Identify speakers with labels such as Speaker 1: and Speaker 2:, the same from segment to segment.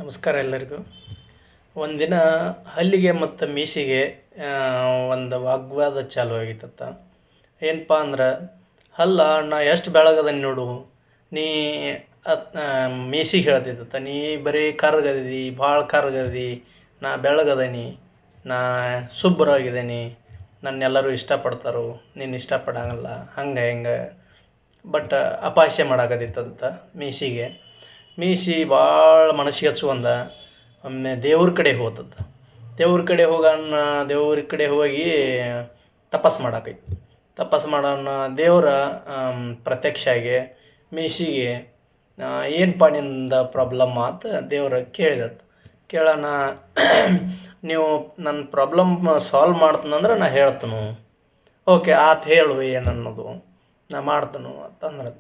Speaker 1: ನಮಸ್ಕಾರ ಎಲ್ಲರಿಗೂ. ಒಂದಿನ ಹಲ್ಲಿಗೆ ಮತ್ತು ಮೀಸಿಗೆ ಒಂದು ವಾಗ್ವಾದ ಚಾಲು ಆಗಿತ್ತತ್ತ. ಏನಪ್ಪ ಅಂದ್ರೆ, ಹಲ್ಲ ನಾ ಎಷ್ಟು ಬೆಳಗದನಿ ನೋಡು, ನೀ ಮೀಸಿಗೆ ಹೇಳ್ತಿತ್ತ, ನೀ ಬರೀ ಕರ್ಗದಿ, ಭಾಳ ಕರ್ಗದಿ, ನಾ ಬೆಳಗದನಿ, ನಾ ಶುಭ್ರವಾಗಿದ್ದೀನಿ, ನನ್ನೆಲ್ಲರೂ ಇಷ್ಟಪಡ್ತಾರೋ, ನೀನು ಇಷ್ಟಪಡಂಗಿಲ್ಲ, ಹಂಗೆ ಹಿಂಗೆ ಬಟ್ ಅಪಹಾಸ್ಯ ಮಾಡಾಕತ್ತಿತ್ತಂತ ಮೀಸಿಗೆ. ಮೀಸಿ ಭಾಳ ಮನಸ್ಸಿಗೆ ಹಚ್ಕೊಂಡ ಒಮ್ಮೆ ದೇವ್ರ ಕಡೆ ಹೋತದ. ದೇವ್ರ ಕಡೆ ಹೋಗಿ ತಪಸ್ಸು ಮಾಡಾಕೈತಿ. ತಪಸ್ಸು ಮಾಡೋಣ ದೇವರ ಪ್ರತ್ಯಕ್ಷ ಆಗಿ ಮೀಸಿಗೆ ಏನಪ್ಪ ನಿಂದ ಪ್ರಾಬ್ಲಮ್ ಅಂತ ದೇವ್ರ ಕೇಳೋಣ. ನೀವು ನನ್ನ ಪ್ರಾಬ್ಲಮ್ ಸಾಲ್ವ್ ಮಾಡ್ತೀನಂದ್ರೆ ನಾ ಹೇಳ್ತೀನಿ. ಓಕೆ ಆತ ಹೇಳು ಏನನ್ನೋದು ನಾ ಮಾಡ್ತನು ಅಂತಂದ್ರೆ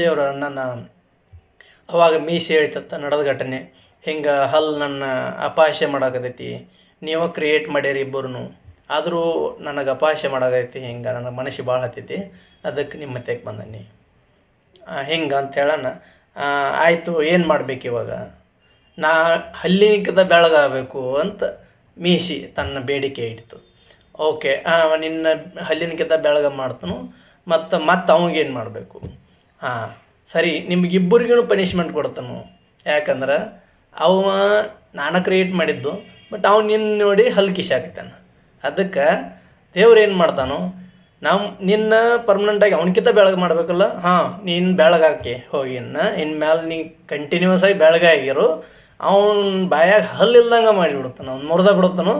Speaker 1: ದೇವ್ರ ನನ್ನ ಅವಾಗ ಮೀಸಿ ಹೇಳ್ತತ್ತ ನಡೆದ ಘಟನೆ ಹಿಂಗೆ ಹಲ್ಲು ನನ್ನ ಅಪಹಾಸ್ಯ ಮಾಡಾಕತೈತಿ, ನೀವು ಕ್ರಿಯೇಟ್ ಮಾಡ್ಯಾರಿ ಇಬ್ಬರೂ, ಆದರೂ ನನಗೆ ಅಪಹಾಸ್ಯ ಮಾಡಾಕೈತಿ, ಹಿಂಗೆ ನನಗೆ ಮನಸ್ಸಿಗೆ ಭಾಳ ಹತ್ತೈತಿ, ಅದಕ್ಕೆ ನಿಮ್ಮ ಮತ್ತೆಗೆ ಬಂದೀನಿ ಹಿಂಗೆ ಅಂತ ಹೇಳೋಣ. ಆಯಿತು ಏನು ಮಾಡ್ಬೇಕು ಇವಾಗ, ನಾ ಹಲ್ಲಿನಿಂದ ಬೆಳಗಾಗಬೇಕು ಅಂತ ಮೀಸಿ ತನ್ನ ಬೇಡಿಕೆ ಇಡ್ತು. ಓಕೆ ನಿನ್ನ ಹಲ್ಲಿನಕ್ಕಿಂತ ಬೆಳಗ ಮಾಡ್ತನು ಮತ್ತು ಅವಂಗೇನು ಮಾಡಬೇಕು, ಸರಿ ನಿಮಗಿಬ್ಬರಿಗೂ ಪನಿಷ್ಮೆಂಟ್ ಕೊಡ್ತಾನು. ಯಾಕಂದ್ರೆ ಅವ ನಾನು ಕ್ರಿಯೇಟ್ ಮಾಡಿದ್ದು, ಬಟ್ ಅವ್ನು ನಿನ್ನ ನೋಡಿ ಹಲ್ಲು ಕಿಸಾಕತ್ತಾನ. ಅದಕ್ಕೆ ದೇವ್ರು ಏನು ಮಾಡ್ತಾನೋ, ನಿನ್ನ ಪರ್ಮನೆಂಟಾಗಿ ಅವನಕ್ಕಿಂತ ಬೆಳಗ್ಗೆ ಮಾಡಬೇಕಲ್ಲ. ನೀನು ಬೆಳಗಾಕಿ ಹೋಗಿ ಇನ್ಮೇಲೆ ನೀ ಕಂಟಿನ್ಯೂಸ್ ಆಗಿ ಬೆಳಗಾಗಿರು, ಅವನ ಬಾಯಾಗ ಹಲ್ಲಿಲ್ದಂಗೆ ಮಾಡಿಬಿಡ್ತಾನೆ, ಅವ್ನು ಮುರಿದ ಬಿಡ್ತಾನು.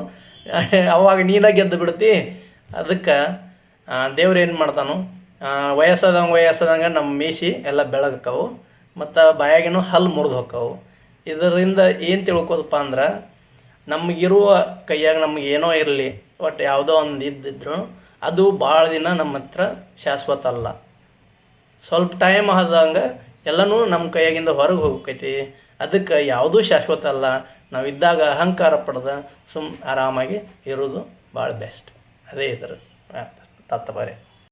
Speaker 1: ಅವಾಗ ನೀನಾಗ ಗೆದ್ದು ಬಿಡ್ತಿ. ಅದಕ್ಕೆ ದೇವ್ರು ಏನು ಮಾಡ್ತಾನೋ, ವಯಸ್ಸಾದಂಗೆ ನಮ್ಮ ಮೀಸಿ ಎಲ್ಲ ಬೆಳಗಕ್ಕವು ಮತ್ತು ಬಾಯಾಗಿನೂ ಹಲ್ಲು ಮುರಿದು ಹೋಕ್ಕವು. ಇದರಿಂದ ಏನು ತಿಳ್ಕೋದಪ್ಪ ಅಂದ್ರೆ, ನಮಗಿರುವ ಕೈಯಾಗ ನಮ್ಗೆ ಏನೋ ಇರಲಿ, ಒಟ್ಟು ಯಾವುದೋ ಒಂದು ಇದ್ದಿದ್ರು ಅದು ಭಾಳ ದಿನ ನಮ್ಮ ಹತ್ರ ಶಾಶ್ವತ ಅಲ್ಲ. ಸ್ವಲ್ಪ ಟೈಮ್ ಆದಂಗೆ ಎಲ್ಲನೂ ನಮ್ಮ ಕೈಯಾಗಿಂದ ಹೊರಗೆ ಹೋಗ್ತೈತಿ. ಅದಕ್ಕೆ ಯಾವುದೂ ಶಾಶ್ವತ ಅಲ್ಲ. ನಾವಿದ್ದಾಗ ಅಹಂಕಾರ ಪಡೆದ ಆರಾಮಾಗಿ ಇರೋದು ಭಾಳ ಬೆಸ್ಟ್. ಅದೇ ಇದರ ತಾತ್ಪರ್ಯ.